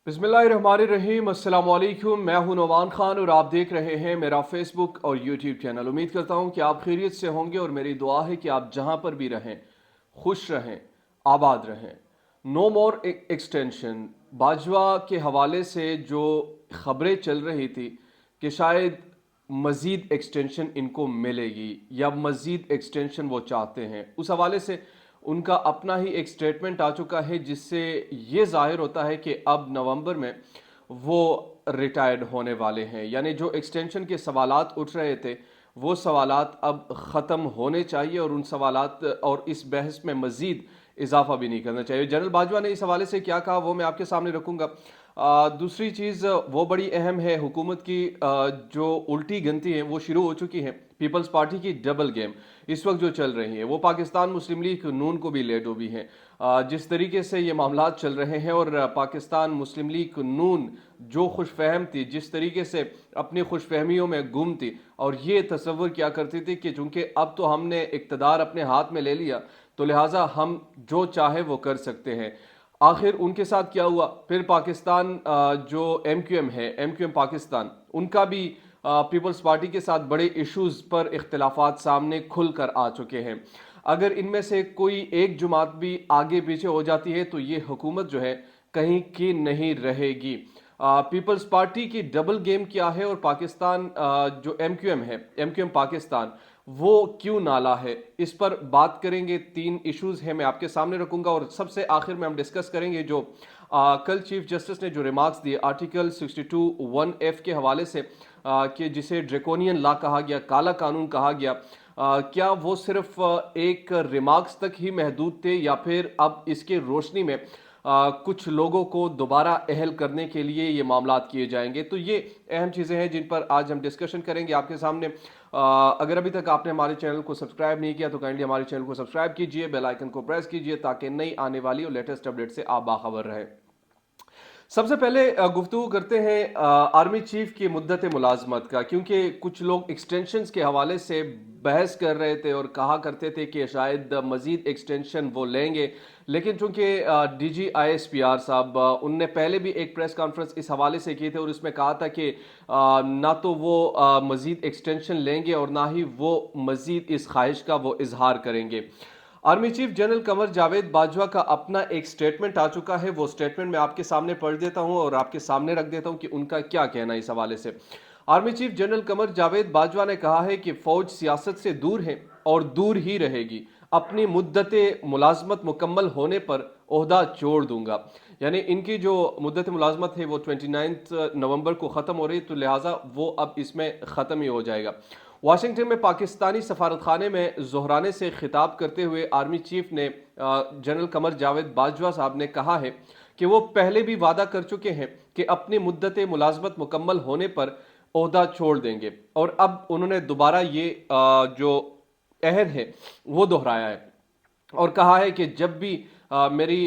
बिस्मिल्लाहिर्रहमानिर्रहीम। अस्सलाम वालेकुम। मैं हूं नौमान खान और आप देख रहे हैं मेरा फेसबुक और यूट्यूब चैनल। उम्मीद करता हूं कि आप खैरियत से होंगे और मेरी दुआ है कि आप जहां पर भी रहें खुश रहें, आबाद रहें। नो मोर एक्सटेंशन बाजवा के हवाले से जो खबरें चल रही थी कि शायद मज़ीद एक्सटेंशन इनको मिलेगी या मज़ीद एक्सटेंशन वो चाहते हैं, उस हवाले से उनका अपना ही एक स्टेटमेंट आ चुका है जिससे ये जाहिर होता है कि अब नवंबर में वो रिटायर्ड होने वाले हैं। यानी जो एक्सटेंशन के सवालात उठ रहे थे वो सवालात अब ख़त्म होने चाहिए और उन सवालात और इस बहस में मज़ीद इजाफा भी नहीं करना चाहिए। जनरल बाजवा ने इस हवाले से क्या कहा वो मैं आपके सामने रखूंगा। दूसरी चीज़ वो बड़ी अहम है, हुकूमत की जो उल्टी गिनती है वो शुरू हो चुकी है। पीपल्स पार्टी की डबल गेम इस वक्त जो चल रही है वो पाकिस्तान मुस्लिम लीग नून को भी ले डूबी है। जिस तरीके से ये मामलात चल रहे हैं और पाकिस्तान मुस्लिम लीग नून जो खुशफहम थी, जिस तरीके से अपनी खुशफहमियों में गुम थी और ये तस्वर किया करती थी कि चूंकि अब तो हमने इक़्तिदार अपने हाथ में ले लिया तो लिहाजा हम जो चाहे वो कर सकते हैं। आखिर उनके साथ क्या हुआ? फिर पाकिस्तान जो एमक्यूएम है, एमक्यूएम पाकिस्तान, उनका भी पीपल्स पार्टी के साथ बड़े इश्यूज पर इख्तिलाफात सामने खुल कर आ चुके हैं। अगर इनमें से कोई एक जमात भी आगे पीछे हो जाती है तो ये हुकूमत जो है कहीं की नहीं रहेगी। पीपल्स पार्टी की डबल गेम क्या है और पाकिस्तान जो एमक्यूएम है, एमक्यूएम पाकिस्तान, वो क्यों नाला है, इस पर बात करेंगे। तीन इश्यूज हैं मैं आपके सामने रखूंगा और सबसे आखिर में हम डिस्कस करेंगे जो कल चीफ जस्टिस ने जो रिमार्क्स दिए आर्टिकल 62(1)(f) के हवाले से, कि जिसे ड्रेकोनियन लॉ कहा गया, काला कानून कहा गया, क्या वो सिर्फ एक रिमार्क्स तक ही महदूद थे या फिर अब इसके रोशनी में कुछ लोगों को दोबारा अहल करने के लिए ये मामलात किए जाएंगे। तो ये अहम चीज़ें हैं जिन पर आज हम डिस्कशन करेंगे आपके सामने। अगर अभी तक आपने हमारे चैनल को सब्सक्राइब नहीं किया तो काइंडली हमारे चैनल को सब्सक्राइब कीजिए, बेल आइकन को प्रेस कीजिए ताकि नई आने वाली और लेटेस्ट अपडेट से आप बाखबर रहें। सबसे पहले गुफ्तगू करते हैं आर्मी चीफ की मुद्दत मुलाजमत का, क्योंकि कुछ लोग एक्सटेंशन के हवाले से बहस कर रहे थे और कहा करते थे कि शायद मजीद एक्सटेंशन वो लेंगे। लेकिन चूंकि DG ISPR साहब उनने पहले भी एक प्रेस कॉन्फ्रेंस इस हवाले से की थे और इसमें कहा था कि ना तो वो मजीद एक्सटेंशन लेंगे और ना ही वो मजीद इस ख्वाहिश का वो इजहार करेंगे। Army chief general Qamar Javed Bajwa का अपना एक स्टेटमेंट आ चुका है। वो स्टेटमेंट मैं आपके सामने पढ़ देता हूं और आपके सामने रख देता हूं कि उनका क्या कहना है इस हवाले से। Army chief general Qamar Javed Bajwa ने कहा है कि फौज सियासत से दूर है और दूर ही रहेगी। अपनी मुद्दत मुलाजमत मुकम्मल होने पर ओहदा छोड़ दूंगा। यानी इनकी जो मुद्दत मुलाजमत है वो 29 नवंबर को ख़त्म हो रही, तो लिहाजा वो अब इसमें ख़त्म ही हो जाएगा। वाशिंगटन में पाकिस्तानी सफारत खाने में जोहराने से खिताब करते हुए आर्मी चीफ ने जनरल कमर जावेद बाजवा साहब ने कहा है कि वो पहले भी वादा कर चुके हैं कि अपनी मुद्दत मुलाजमत मुकम्मल होने पर ओहदा छोड़ देंगे और अब उन्होंने दोबारा ये जो अहद है वो दोहराया है और कहा है कि जब भी मेरी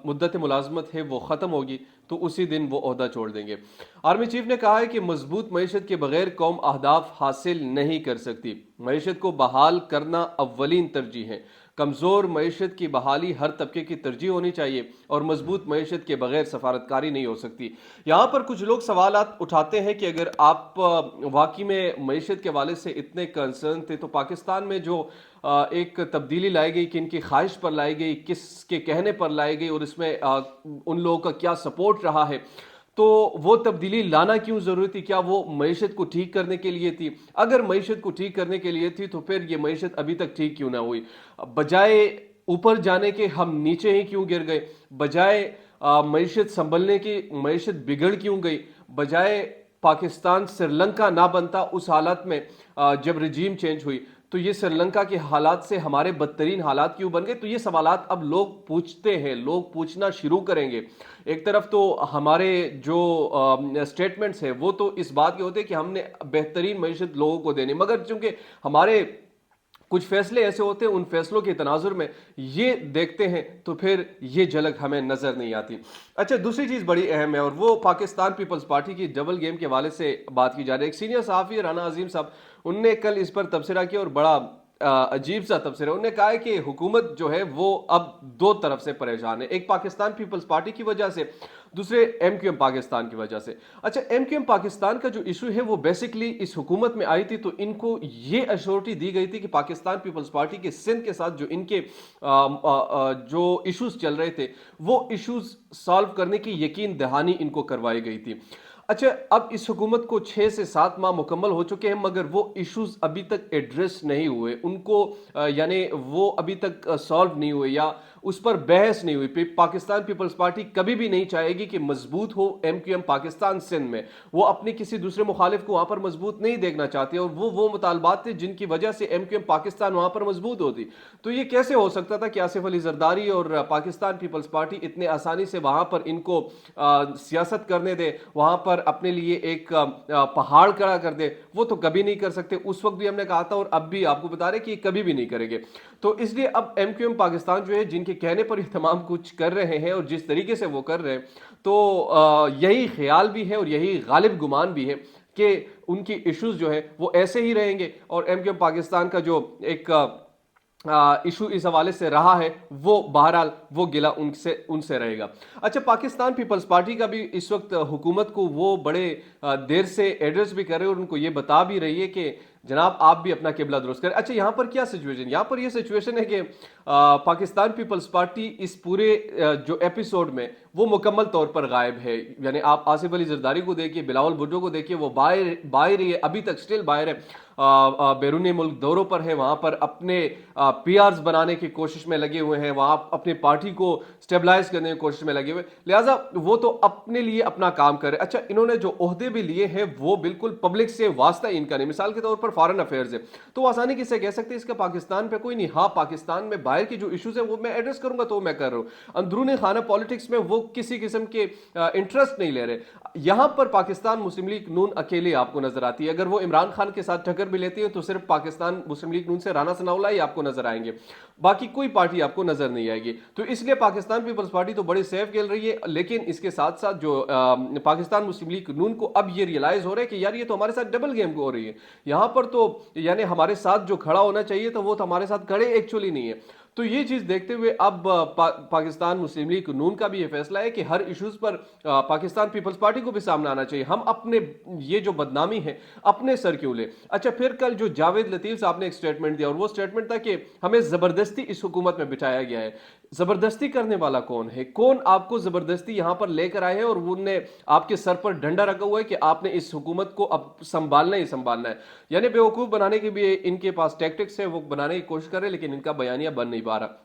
मुद्दत मुलाजमत है वो ख़त्म होगी तो उसी दिन वो ओहदा छोड़ देंगे। आर्मी चीफ ने कहा है कि मजबूत मईशत के बगैर कौम अहदाफ हासिल नहीं कर सकती। मईशत को बहाल करना अव्वलीन तरजीह है। कमज़ोर मईशत की बहाली हर तबके की तरजीह होनी चाहिए और मजबूत मईशत के बगैर सफारतकारी नहीं हो सकती। यहाँ पर कुछ लोग सवालात उठाते हैं कि अगर आप वाकई में मईशत के हवाले से इतने कंसर्न थे तो पाकिस्तान में जो एक तब्दीली लाई गई, किन की ख्वाहिश पर लाई गई, किसके कहने पर लाई गई और इसमें उन लोगों का क्या सपोर्ट रहा है, तो वो तब्दीली लाना क्यों जरूरी थी? क्या वो मईशत को ठीक करने के लिए थी? अगर मईशत को ठीक करने के लिए थी तो फिर ये मईशत अभी तक ठीक क्यों ना हुई? बजाय ऊपर जाने के हम नीचे ही क्यों गिर गए? बजाय मईशत संभलने की मईशत बिगड़ क्यों गई? बजाय पाकिस्तान श्रीलंका ना बनता उस हालत में जब रजीम चेंज हुई तो ये श्रीलंका के हालात से हमारे बदतरीन हालात क्यों बन गए? तो ये सवालात अब लोग पूछते हैं, लोग पूछना शुरू करेंगे। एक तरफ तो हमारे जो स्टेटमेंट्स है वो तो इस बात के होते हैं कि हमने बेहतरीन मईशत लोगों को देनी, मगर चूंकि हमारे कुछ फैसले ऐसे होते हैं उन फैसलों के तनाजुर में ये देखते हैं तो फिर ये झलक हमें नजर नहीं आती। अच्छा, दूसरी चीज बड़ी अहम है और वो पाकिस्तान पीपल्स पार्टी की डबल गेम के हवाले से बात की जा रही है। एक सीनियर सहाफी राना अजीम साहब, उनने कल इस पर तबसरा किया और बड़ा अजीब सा तबसरा। उन्होंने कहा है कि हुकूमत जो है वो अब दो तरफ से परेशान है, एक पाकिस्तान पीपल्स पार्टी की वजह से दूसरे MQM पाकिस्तान की वजह से। अच्छा, MQM पाकिस्तान का जो इशू है वो बेसिकली इस हुकूमत में आई थी तो इनको ये अश्योरिटी दी गई थी कि पाकिस्तान पीपल्स पार्टी के सिंध के साथ जो इनके जो इश्यूज चल रहे थे वो इश्यूज सॉल्व करने की यकीन दहानी इनको करवाई गई थी। अच्छा, अब इस हुकूमत को 6 से 7 माह मुकम्मल हो चुके हैं मगर वो इश्यूज अभी तक एड्रेस नहीं हुए, उनको यानी वो अभी तक सॉल्व नहीं हुए या उस पर बहस नहीं हुई। पाकिस्तान पीपल्स पार्टी कभी भी नहीं चाहेगी कि मजबूत हो MQM पाकिस्तान सिंध में, वो अपने किसी दूसरे मुखालिफ को वहां पर मजबूत नहीं देखना चाहती और वो मुतालबात थे जिनकी वजह से MQM पाकिस्तान वहां पर मजबूत होती। तो ये कैसे हो सकता था कि आसिफ अली जरदारी और पाकिस्तान पीपल्स पार्टी इतने आसानी से वहां पर इनको सियासत करने दे, वहां पर अपने लिए एक पहाड़ खड़ा कर दे? वो तो कभी नहीं कर सकते। उस वक्त भी हमने कहा था और अब भी आपको बता रहे कि ये कभी भी नहीं करेंगे। तो इसलिए अब MQM पाकिस्तान जो है जिनके कहने पर ये तमाम कुछ कर रहे हैं और जिस तरीके से वो कर रहे हैं, तो यही ख्याल भी है और यही गालिब गुमान भी है कि उनकी इश्यूज जो है वो ऐसे ही रहेंगे और MQM पाकिस्तान का जो एक इशू इस हवाले से रहा है वो बहरहाल वो गिला उनसे रहेगा। अच्छा, पाकिस्तान पीपल्स पार्टी का भी इस वक्त हुकूमत को वो बड़े देर से एड्रेस भी कर रहे हैं और उनको ये बता भी रही है कि जनाब आप भी अपना किबला दुरुस्त करें। अच्छा, यहाँ पर क्या सिचुएशन, यहाँ पर ये सिचुएशन है कि पाकिस्तान पीपल्स पार्टी इस पूरे जो एपिसोड में वो मुकम्मल तौर पर गायब है। यानी आप आसिफ अली जरदारी को देखिए, बिलावल भुट्टो को देखिए, वो बाहर ही है, अभी तक स्टिल बाहर है, बैरूनी मुल्क दौरों पर है, वहां पर अपने PRs बनाने की कोशिश में लगे हुए हैं, वहां अपनी पार्टी को स्टेबलाइज करने की कोशिश में लगे हुए, लिहाजा वो तो अपने लिए अपना काम करे। अच्छा, इन्होंने जो ओहदे भी लिए हैं वो बिल्कुल पब्लिक से वास्ता इनका नहीं, मिसाल के तौर पर फॉरेन अफेयर्स है तो वो आसानी किससे कह सकते हैं इसका पाकिस्तान पे कोई नहीं, हाँ पाकिस्तान में बाहर की जो इश्यूज है वो मैं एड्रेस करूंगा तो मैं कर रहा हूं। अंदरूनी खाना पॉलिटिक्स में वो किसी किस्म के इंटरेस्ट नहीं ले रहे। यहां पर पाकिस्तान मुस्लिम लीग नून अकेले आपको नजर आती है, अगर वो इमरान खान के साथ टक्कर भी लेती है तो सिर्फ पाकिस्तान मुस्लिम लीग नून से राना सनाउल्लाह ही आपको नजर आएंगे, बाकी कोई पार्टी आपको नजर नहीं आएगी। तो इसलिए पाकिस्तान पीपल्स पार्टी तो बड़ी सेफ खेल रही है, लेकिन इसके साथ साथ जो पाकिस्तान मुस्लिम लीग नून को अब ये रियलाइज हो रहा है कि यार ये तो हमारे साथ डबल गेम हो रही है, यहां पर तो यानी हमारे साथ जो खड़ा होना चाहिए तो वो तो हमारे साथ खड़े एक्चुअली नहीं है। तो ये चीज देखते हुए अब पाकिस्तान मुस्लिम लीग नून का भी ये फैसला है कि हर इश्यूज पर पाकिस्तान पीपल्स पार्टी को भी सामने आना चाहिए, हम अपने ये जो बदनामी है अपने सर क्यों ले। अच्छा, फिर कल जो जावेद लतीफ साहब ने एक स्टेटमेंट दिया और वो स्टेटमेंट था कि हमें जबरदस्ती इस हुकूमत में बिठाया गया है। जबरदस्ती करने वाला कौन है, कौन आपको जबरदस्ती यहां पर लेकर आए हैं और उनने आपके सर पर डंडा रखा हुआ है कि आपने इस हुकूमत को अब संभालना ही संभालना है। यानी बेवकूफ बनाने के भी इनके पास टैक्टिक्स है, वो बनाने की कोशिश कर रहे हैं लेकिन इनका बयानिया बन नहीं पा रहा।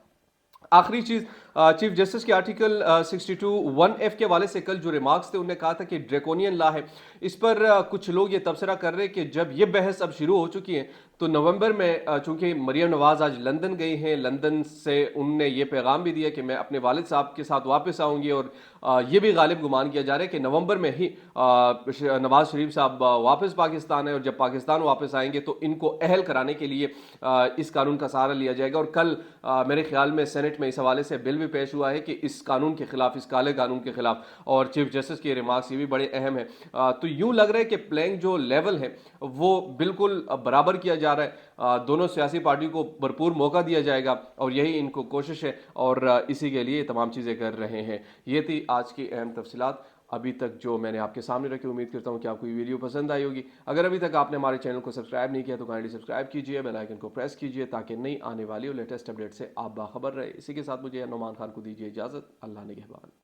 आखिरी चीज, चीफ जस्टिस के आर्टिकल 62(1)(f) के हवाले से कल जो रिमार्क्स थे उन्होंने कहा था कि ड्रैकोनियन लॉ है। इस पर कुछ लोग ये तबसरा कर रहे हैं कि जब ये बहस अब शुरू हो चुकी है तो नवंबर में चूंकि मरियम नवाज आज लंदन गई हैं, लंदन से उनने ये पैगाम भी दिया कि मैं अपने वालिद साहब के साथ वापस आऊंगी और ये भी गालिब गुमान किया जा रहा है कि नवंबर में ही नवाज शरीफ साहब वापस पाकिस्तान है और जब पाकिस्तान वापस आएंगे तो इनको अहल कराने के लिए इस कानून का सहारा लिया जाएगा। और कल मेरे ख्याल में सेनेट में इस हवाले से बिल भी पेश हुआ है कि इस कानून के खिलाफ, इस काले कानून के खिलाफ, और चीफ जस्टिस के रिमार्क्स ये भी बड़े अहम है। तो यूं लग रहा है कि प्लेइंग जो लेवल है वो बिल्कुल बराबर किया जा रहा है, दोनों सियासी पार्टियों को भरपूर मौका दिया जाएगा और यही इनको कोशिश है और इसी के लिए तमाम चीज़ें कर रहे हैं। ये थी आज की अहम तफसीलात अभी तक जो मैंने आपके सामने रखी। उम्मीद करता हूं कि आपको ये वीडियो पसंद आई होगी। अगर अभी तक आपने हमारे चैनल को सब्सक्राइब नहीं किया तो काइंडली सब्सक्राइब कीजिए, बेल आइकन को प्रेस कीजिए ताकि नई आने वाली और लेटेस्ट अपडेट से आप बाखबर रहे। इसी के साथ मुझे नुमान खान को दीजिए इजाज़त। अल्लाह निगहबान।